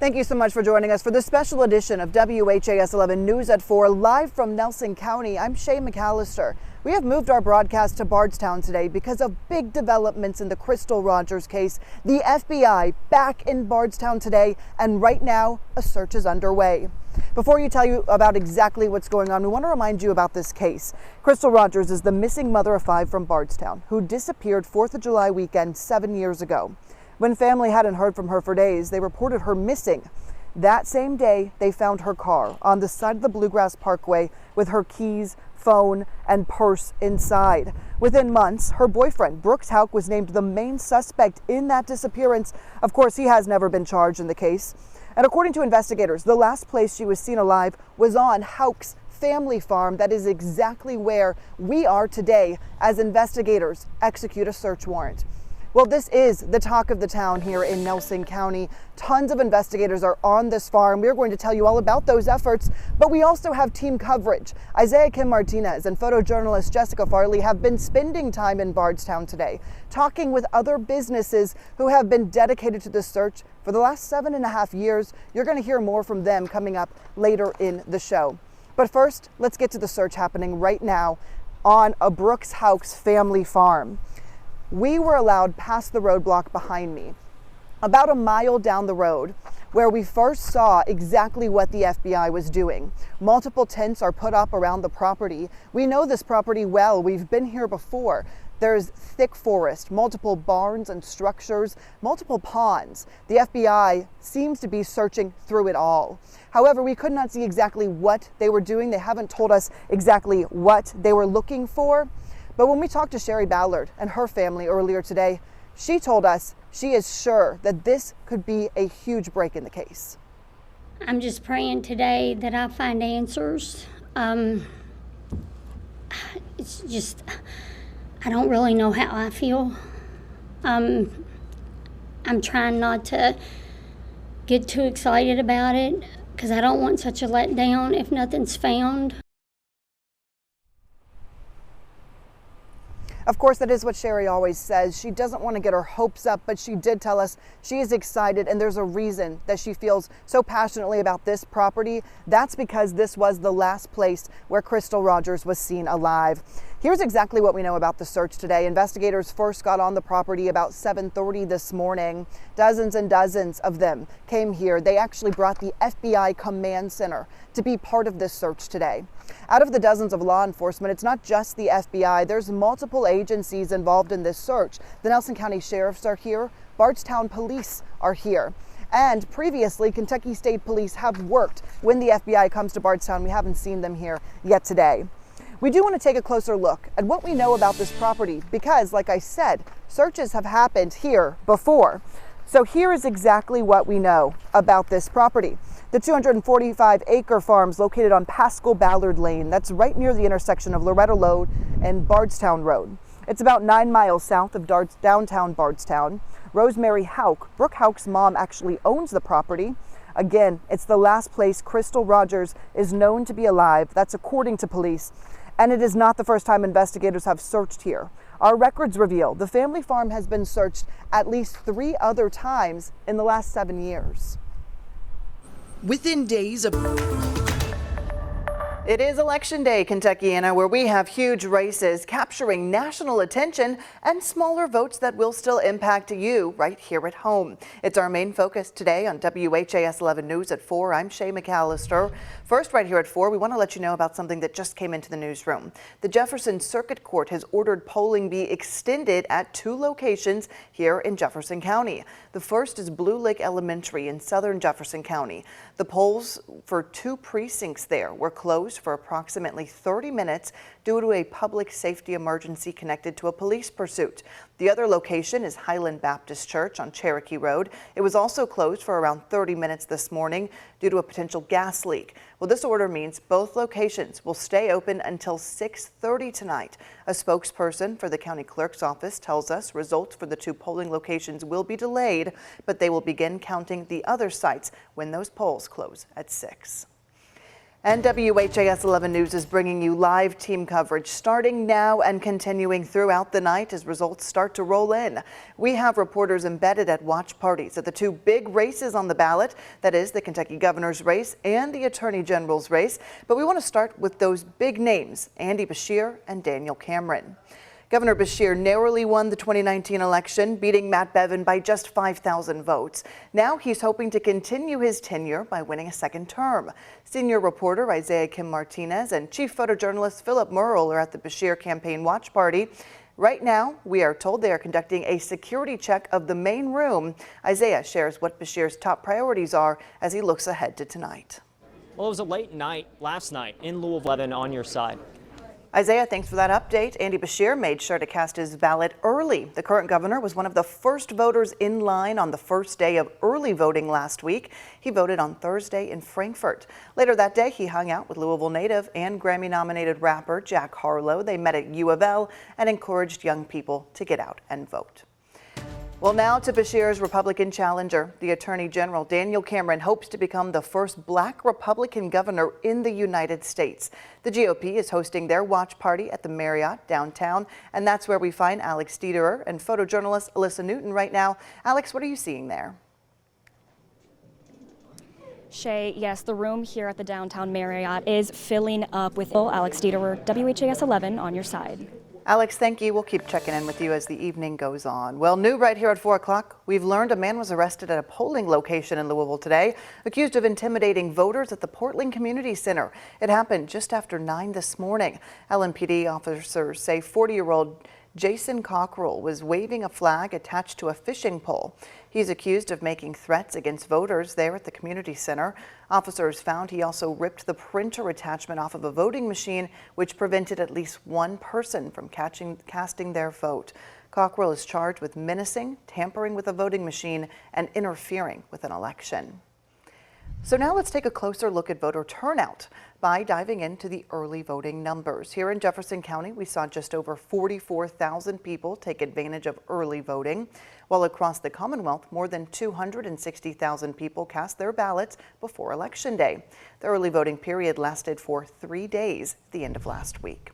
Thank you so much for joining us for this special edition of WHAS 11 News at 4, live from Nelson County. I'm Shay McAllister. We have moved our broadcast to Bardstown today because of big developments in the Crystal Rogers case. The FBI back in Bardstown today, and right now a search is underway. Before you tell you about exactly what's going on, we want to remind you about this case. Crystal Rogers is the missing mother of 5 from Bardstown who disappeared 4th of July weekend 7 years ago. When family hadn't heard from her for days, they reported her missing. That same day, they found her car on the side of the Bluegrass Parkway with her keys, phone, and purse inside. Within months, her boyfriend, Brooks Houck, was named the main suspect in that disappearance. Of course, he has never been charged in the case. And according to investigators, the last place she was seen alive was on Houck's family farm. That is exactly where we are today as investigators execute a search warrant. Well, this is the talk of the town here in Nelson County. Tons of investigators are on this farm. We're going to tell you all about those efforts, but we also have team coverage. Isaiah Kim Martinez and photojournalist Jessica Farley have been spending time in Bardstown today, talking with other businesses who have been dedicated to this search for the last 7.5 years. You're going to hear more from them coming up later in the show. But first, let's get to the search happening right now on a Brooks Houck's family farm. We were allowed past the roadblock behind me, about a mile down the road, where we first saw exactly what the FBI was doing. Multiple tents are put up around the property. We know this property well. We've been here before. There's thick forest, multiple barns and structures, multiple ponds. The FBI seems to be searching through it all. However, we could not see exactly what they were doing. They haven't told us exactly what they were looking for. But when we talked to Sherry Ballard and her family earlier today, she told us she is sure that this could be a huge break in the case. I'm just praying today that I find answers. It's just, I don't really know how I feel. I'm trying not to get too excited about it because I don't want such a letdown if nothing's found. Of course, that is what Sherry always says. She doesn't want to get her hopes up, but she did tell us she is excited, and there's a reason that she feels so passionately about this property. That's because this was the last place where Crystal Rogers was seen alive. Here's exactly what we know about the search today. Investigators first got on the property about 7:30 this morning. Dozens and dozens of them came here. They actually brought the FBI Command Center to be part of this search today. Out of the dozens of law enforcement, it's not just the FBI. There's multiple agencies involved in this search. The Nelson County Sheriffs are here. Bardstown Police are here. And previously, Kentucky State Police have worked when the FBI comes to Bardstown. We haven't seen them here yet today. We do want to take a closer look at what we know about this property because, like I said, searches have happened here before. So here is exactly what we know about this property. The 245-acre farm's located on Pascal Ballard Lane. That's right near the intersection of Loretto Road and Bardstown Road. It's about 9 miles south of downtown Bardstown. Rosemary Houck, Brooke Houck's mom, actually owns the property. Again, it's the last place Crystal Rogers is known to be alive. That's according to police. And it is not the first time investigators have searched here. Our records reveal the family farm has been searched at least 3 other times in the last 7 years. Within days of... It is Election Day, Kentuckiana, where we have huge races capturing national attention and smaller votes that will still impact you right here at home. It's our main focus today on WHAS 11 News at 4. I'm Shay McAllister. First, right here at 4, we want to let you know about something that just came into the newsroom. The Jefferson Circuit Court has ordered polling be extended at 2 locations here in Jefferson County. The first is Blue Lake Elementary in southern Jefferson County. The polls for 2 precincts there were closed for approximately 30 minutes due to a public safety emergency connected to a police pursuit. The other location is Highland Baptist Church on Cherokee Road. It was also closed for around 30 minutes this morning due to a potential gas leak. Well, this order means both locations will stay open until 6:30 tonight. A spokesperson for the county clerk's office tells us results for the 2 polling locations will be delayed, but they will begin counting the other sites when those polls close at 6. And WHAS 11 News is bringing you live team coverage starting now and continuing throughout the night as results start to roll in. We have reporters embedded at watch parties at the two big races on the ballot, that is the Kentucky governor's race and the attorney general's race. But we want to start with those big names, Andy Beshear and Daniel Cameron. Governor Beshear narrowly won the 2019 election, beating Matt Bevin by just 5,000 votes. Now he's hoping to continue his tenure by winning a second term. Senior reporter Isaiah Kim Martinez and chief photojournalist Philip Merle are at the Beshear campaign watch party. Right now, we are told they are conducting a security check of the main room. Isaiah shares what Beshear's top priorities are as he looks ahead to tonight. Well, it was a late night last night in Louisville. 11 on your side. Isaiah, thanks for that update. Andy Beshear made sure to cast his ballot early. The current governor was one of the first voters in line on the first day of early voting last week. He voted on Thursday in Frankfort. Later that day, he hung out with Louisville native and Grammy-nominated rapper Jack Harlow. They met at U of L and encouraged young people to get out and vote. Well, now to Beshear's Republican challenger. The Attorney General Daniel Cameron hopes to become the first black Republican governor in the United States. The GOP is hosting their watch party at the Marriott downtown, and that's where we find Alex Dederer and photojournalist Alyssa Newton right now. Alex, what are you seeing there? Shay, yes, the room here at the downtown Marriott is filling up with Alex Dederer, WHAS 11 on your side. Alex, thank you. We'll keep checking in with you as the evening goes on. Well, new right here at 4 o'clock, we've learned a man was arrested at a polling location in Louisville today, accused of intimidating voters at the Portland Community Center. It happened just after 9 this morning. LMPD officers say 40-year-old Jason Cockrell was waving a flag attached to a fishing pole. He's accused of making threats against voters there at the community center. Officers found he also ripped the printer attachment off of a voting machine, which prevented at least one person from casting their vote. Cockrell is charged with menacing, tampering with a voting machine, and interfering with an election. So now let's take a closer look at voter turnout by diving into the early voting numbers. Here in Jefferson County, we saw just over 44,000 people take advantage of early voting, while across the Commonwealth, more than 260,000 people cast their ballots before Election Day. The early voting period lasted for 3 days at the end of last week.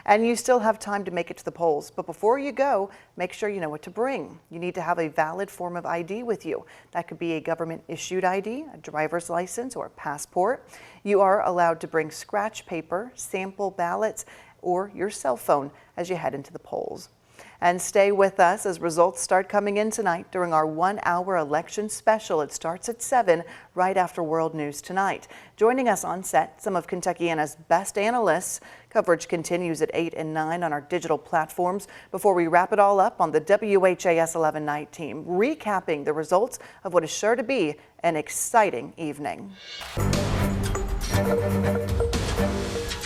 And you still have time to make it to the polls, but before you go, make sure you know what to bring. You need to have a valid form of ID with you. That could be a government-issued ID, a driver's license, or a passport. You are allowed to bring scratch paper, sample ballots, or your cell phone as you head into the polls. And stay with us as results start coming in tonight during our 1-hour election special. It starts at 7 right after World News Tonight. Joining us on set, some of Kentuckiana's best analysts. Coverage continues at 8 and 9 on our digital platforms before we wrap it all up on the WHAS 11 night team, recapping the results of what is sure to be an exciting evening.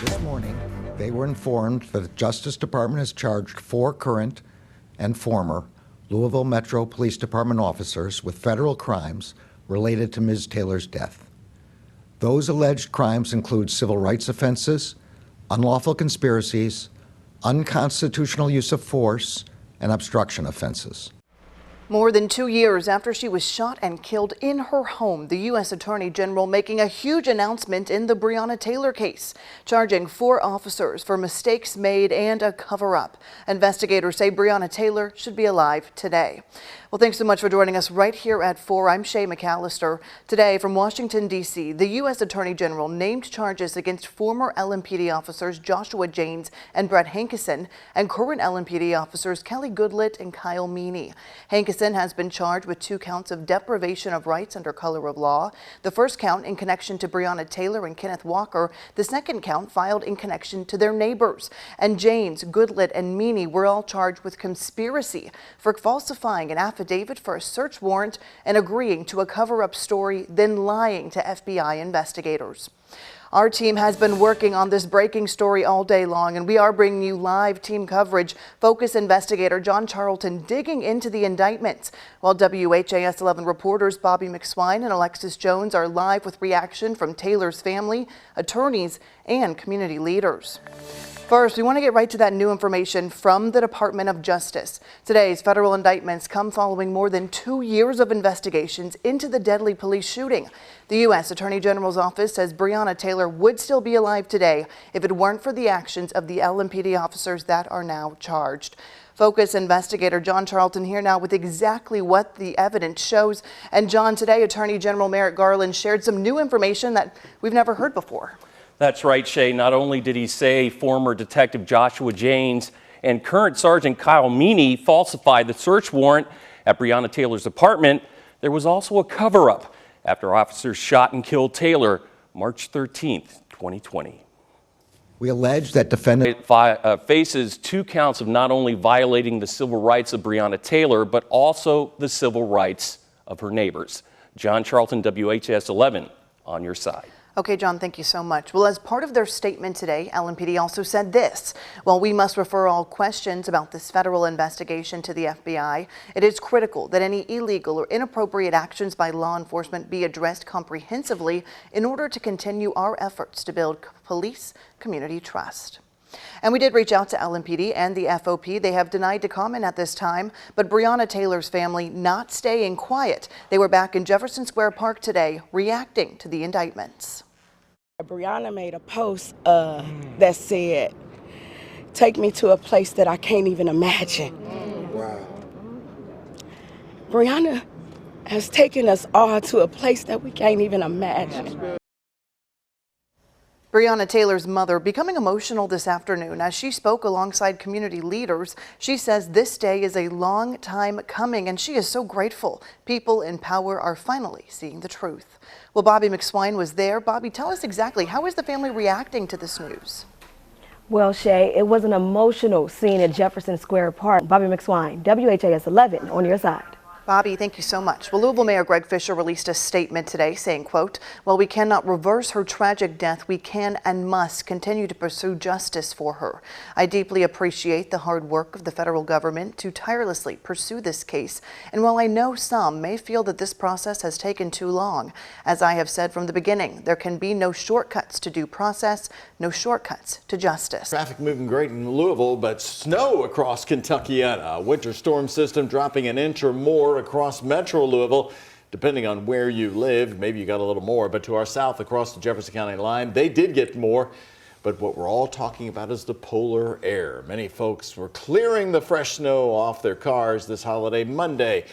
This morning, they were informed that the Justice Department has charged 4 current and former Louisville Metro Police Department officers with federal crimes related to Ms. Taylor's death. Those alleged crimes include civil rights offenses, unlawful conspiracies, unconstitutional use of force, and obstruction offenses. More than 2 years after she was shot and killed in her home, the U.S. Attorney General making a huge announcement in the Breonna Taylor case, charging 4 officers for mistakes made and a cover-up. Investigators say Breonna Taylor should be alive today. Well, thanks so much for joining us right here at 4. I'm Shay McAllister. Today from Washington, D.C., the U.S. Attorney General named charges against former LMPD officers Joshua James and Brett Hankison and current LMPD officers Kelly Goodlett and Kyle Meany. Hankison has been charged with 2 counts of deprivation of rights under color of law. The first count in connection to Breonna Taylor and Kenneth Walker. The second count filed in connection to their neighbors. And James, Goodlett, and Meany were all charged with conspiracy for falsifying an affidavit for a search warrant and agreeing to a cover-up story, then lying to FBI investigators. Our team has been working on this breaking story all day long, and we are bringing you live team coverage. Focus investigator John Charlton digging into the indictments, while WHAS 11 reporters Bobby McSwine and Alexis Jones are live with reaction from Taylor's family, attorneys, and community leaders. First, we want to get right to that new information from the Department of Justice. Today's federal indictments come following more than 2 years of investigations into the deadly police shooting. The U.S. Attorney General's office says Breonna Taylor would still be alive today if it weren't for the actions of the LMPD officers that are now charged. Focus investigator John Charlton here now with exactly what the evidence shows. And John, today Attorney General Merrick Garland shared some new information that we've never heard before. That's right, Shay. Not only did he say former Detective Joshua James and current Sergeant Kyle Meany falsified the search warrant at Breonna Taylor's apartment, there was also a cover-up after officers shot and killed Taylor March 13th, 2020. We allege that defendant faces 2 counts of not only violating the civil rights of Breonna Taylor, but also the civil rights of her neighbors. John Charlton, WHS 11, on your side. Okay, John, thank you so much. Well, as part of their statement today, LMPD also said this. While we must refer all questions about this federal investigation to the FBI, it is critical that any illegal or inappropriate actions by law enforcement be addressed comprehensively in order to continue our efforts to build police community trust. And we did reach out to LMPD and the FOP. They have denied to comment at this time, but Breonna Taylor's family not staying quiet. They were back in Jefferson Square Park today reacting to the indictments. Breonna made a post that said, "Take me to a place that I can't even imagine." Wow. Breonna has taken us all to a place that we can't even imagine. Breonna Taylor's mother becoming emotional this afternoon as she spoke alongside community leaders. She says this day is a long time coming and she is so grateful people in power are finally seeing the truth. Well, Bobby McSwine was there. Bobby, tell us exactly, how is the family reacting to this news? Well, Shay, it was an emotional scene at Jefferson Square Park. Bobby McSwine, WHAS 11, on your side. Bobby, thank you so much. Well, Louisville Mayor Greg Fisher released a statement today saying, quote, "While we cannot reverse her tragic death, we can and must continue to pursue justice for her. I deeply appreciate the hard work of the federal government to tirelessly pursue this case. And while I know some may feel that this process has taken too long, as I have said from the beginning, there can be no shortcuts to due process, no shortcuts to justice." Traffic moving great in Louisville, but snow across Kentuckiana. A winter storm system dropping an inch or more across metro Louisville, depending on where you live. Maybe you got a little more, but to our south across the Jefferson County line, they did get more. But what we're all talking about is the polar air. Many folks were clearing the fresh snow off their cars this holiday Monday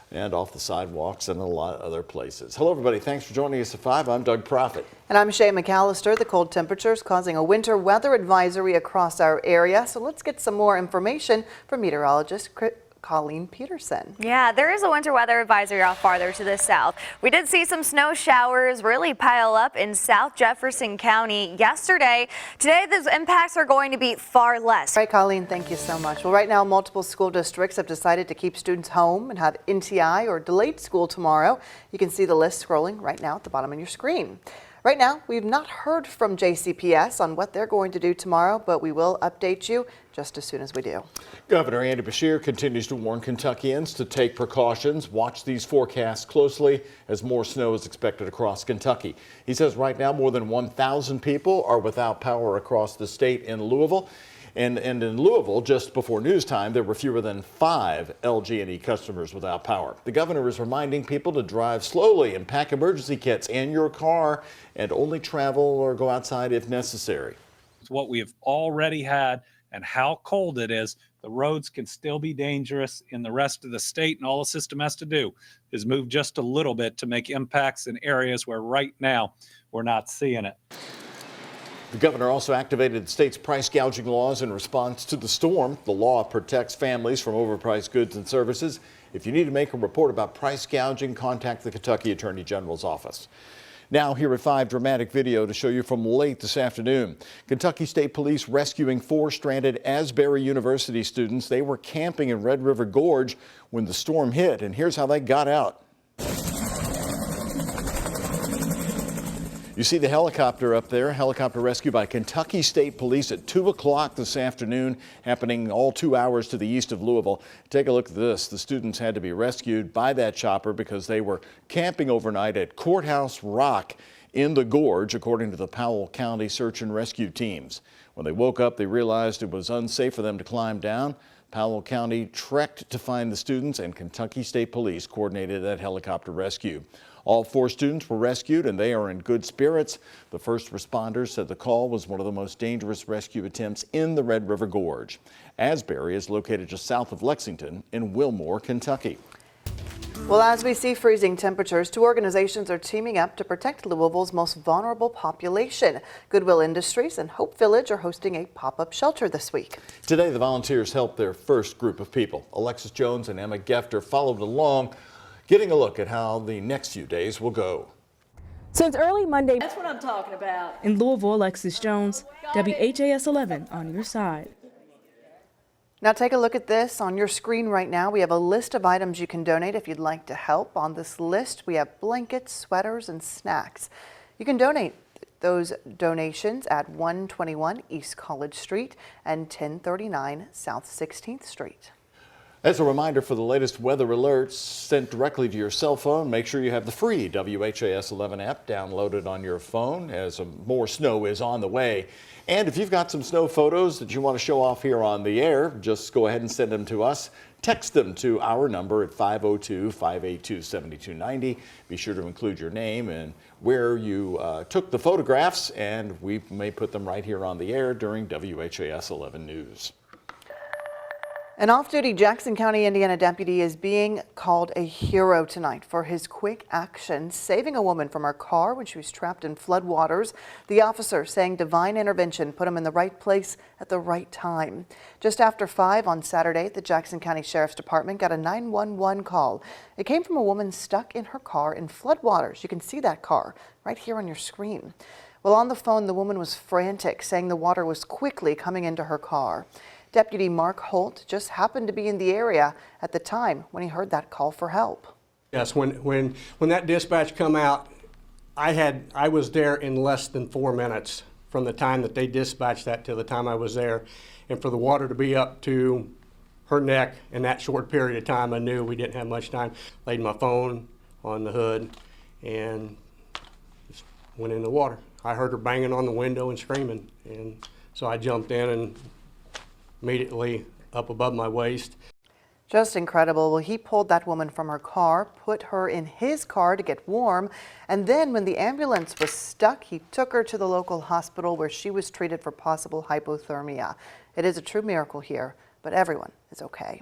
and off the sidewalks and a lot of other places. Hello, everybody. Thanks for joining us at 5. I'm Doug Proffitt. And I'm Shay McAllister. The cold temperatures causing a winter weather advisory across our area. So let's get some more information from meteorologist Colleen Peterson. Yeah, there is a winter weather advisory off farther to the south. We did see some snow showers really pile up in South Jefferson County yesterday. Today, those impacts are going to be far less. All right, Colleen, thank you so much. Well, right now, multiple school districts have decided to keep students home and have NTI or delayed school tomorrow. You can see the list scrolling right now at the bottom of your screen. Right now, we've not heard from JCPS on what they're going to do tomorrow, but we will update you just as soon as we do. Governor Andy Beshear continues to warn Kentuckians to take precautions. Watch these forecasts closely as more snow is expected across Kentucky. He says right now more than 1,000 people are without power across the state in Louisville. And in Louisville, just before news time, there were fewer than 5 LG&E customers without power. The governor is reminding people to drive slowly and pack emergency kits in your car and only travel or go outside if necessary. It's what we have already had and how cold it is. The roads can still be dangerous in the rest of the state, and all the system has to do is move just a little bit to make impacts in areas where right now we're not seeing it. The governor also activated the state's price gouging laws in response to the storm. The law protects families from overpriced goods and services. If you need to make a report about price gouging, contact the Kentucky Attorney General's office. Now, here at 5, dramatic video to show you from late this afternoon. Kentucky State Police rescuing 4 stranded Asbury University students. They were camping in Red River Gorge when the storm hit, and here's how they got out. You see the helicopter up there, helicopter rescue by Kentucky State Police at 2 o'clock this afternoon, happening all 2 hours to the east of Louisville. Take a look at this. The students had to be rescued by that chopper because they were camping overnight at Courthouse Rock in the gorge, according to the Powell County search and rescue teams. When they woke up, they realized it was unsafe for them to climb down. Powell County trekked to find the students, and Kentucky State Police coordinated that helicopter rescue. All 4 students were rescued, and they are in good spirits. The first responders said the call was one of the most dangerous rescue attempts in the Red River Gorge. Asbury is located just south of Lexington in Wilmore, Kentucky. Well, as we see freezing temperatures, 2 organizations are teaming up to protect Louisville's most vulnerable population. Goodwill Industries and Hope Village are hosting a pop-up shelter this week. Today, the volunteers helped their first group of people. Alexis Jones and Emma Gefter followed along, getting a look at how the next few days will go. Since early Monday, That's what I'm talking about. in Louisville, Alexis Jones, WHAS 11 on your side. Now take a look at this on your screen right now. We have a list of items you can donate if you'd like to help. On this list, we have blankets, sweaters, and snacks. You can donate those donations at 121 East College Street and 1039 South 16th Street. As a reminder, for the latest weather alerts sent directly to your cell phone, make sure you have the free WHAS 11 app downloaded on your phone, as more snow is on the way. And if you've got some snow photos that you want to show off here on the air, just go ahead and send them to us. Text them to our number at 502-582-7290. Be sure to include your name and where you took the photographs, and we may put them right here on the air during WHAS 11 News. An off-duty Jackson County, Indiana deputy is being called a hero tonight for his quick action, saving a woman from her car when she was trapped in floodwaters. The officer saying divine intervention put him in the right place at the right time. Just after 5 on Saturday, the Jackson County Sheriff's Department got a 911 call. It came from a woman stuck in her car in floodwaters. You can see that car right here on your screen. Well, on the phone, the woman was frantic, saying the water was quickly coming into her car. Deputy Mark Holt just happened to be in the area at the time when he heard that call for help. Yes, when that dispatch come out, I was there in less than 4 minutes from the time that they dispatched that to the time I was there. And for the water to be up to her neck in that short period of time, I knew we didn't have much time. Laid my phone on the hood and just went in the water. I heard her banging on the window and screaming, and so I jumped in and immediately up above my waist. Just incredible. Well, he pulled that woman from her car, put her in his car to get warm, and then when the ambulance was stuck, he took her to the local hospital where she was treated for possible hypothermia. It is a true miracle here, but everyone is okay.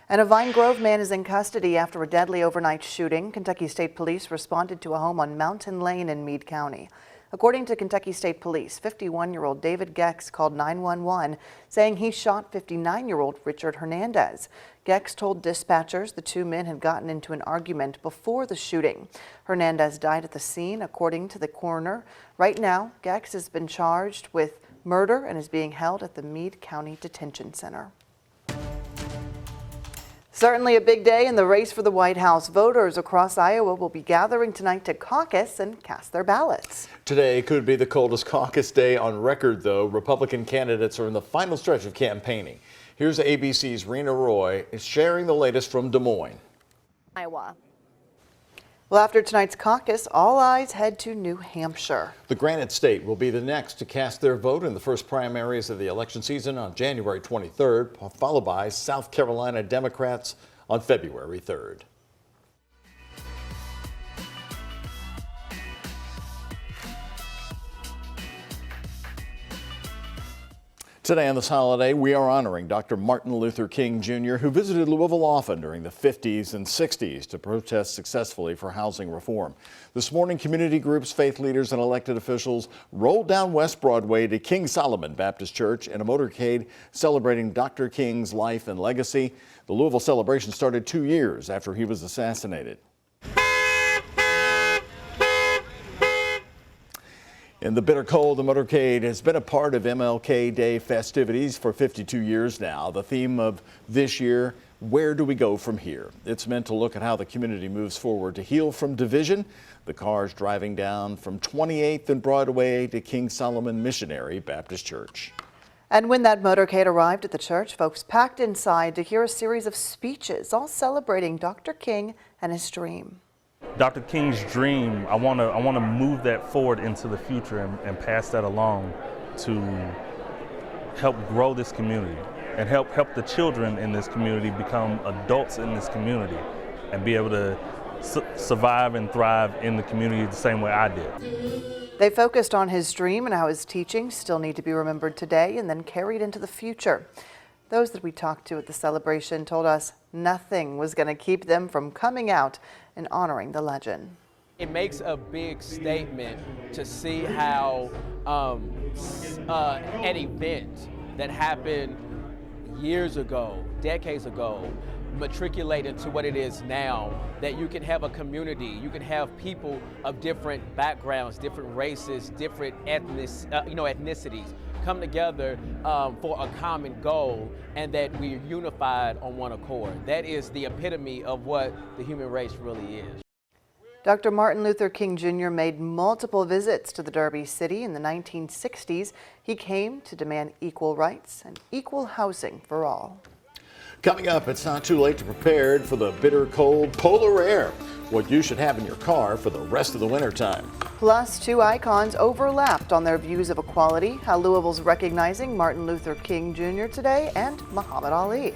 And a Vine Grove man is in custody after a deadly overnight shooting. Kentucky State Police responded to a home on Mountain Lane in Meade County. According to Kentucky State Police, 51-year-old David Gex called 911 saying he shot 59-year-old Richard Hernandez. Gex told dispatchers the 2 men had gotten into an argument before the shooting. Hernandez died at the scene, according to the coroner. Right now, Gex has been charged with murder and is being held at the Meade County Detention Center. Certainly a big day in the race for the White House. Voters across Iowa will be gathering tonight to caucus and cast their ballots. Today could be the coldest caucus day on record, though. Republican candidates are in the final stretch of campaigning. Here's ABC's Rena Roy sharing the latest from Des Moines, Iowa. Well, after tonight's caucus, all eyes head to New Hampshire. The Granite State will be the next to cast their vote in the first primaries of the election season on January 23rd, followed by South Carolina Democrats on February 3rd. Today on this holiday, we are honoring Dr. Martin Luther King Jr., who visited Louisville often during the 50s and 60s to protest successfully for housing reform. This morning, community groups, faith leaders, and elected officials rolled down West Broadway to King Solomon Baptist Church in a motorcade celebrating Dr. King's life and legacy. The Louisville celebration started 2 years after he was assassinated. In the bitter cold, the motorcade has been a part of MLK Day festivities for 52 years now. The theme of this year, where do we go from here? It's meant to look at how the community moves forward to heal from division. The cars driving down from 28th and Broadway to King Solomon Missionary Baptist Church. And when that motorcade arrived at the church, folks packed inside to hear a series of speeches, all celebrating Dr. King and his dream. Dr. King's dream, I want to move that forward into the future and pass that along to help grow this community and help the children in this community become adults in this community and be able to survive and thrive in the community the same way I did. They focused on his dream and how his teachings still need to be remembered today and then carried into the future. Those that we talked to at the celebration told us nothing was going to keep them from coming out and honoring the legend. It makes a big statement to see how an event that happened years ago, decades ago, matriculated to what it is now, that you can have a community, you can have people of different backgrounds, different races, different ethnicities come together for a common goal, and that we're unified on one accord. That is the epitome of what the human race really is. Dr. Martin Luther King Jr. made multiple visits to the Derby City in the 1960s. He came to demand equal rights and equal housing for all. Coming up, it's not too late to prepare for the bitter cold polar air. What you should have in your car for the rest of the wintertime. Plus, two icons overlapped on their views of equality, how Louisville's recognizing Martin Luther King Jr. today, and Muhammad Ali.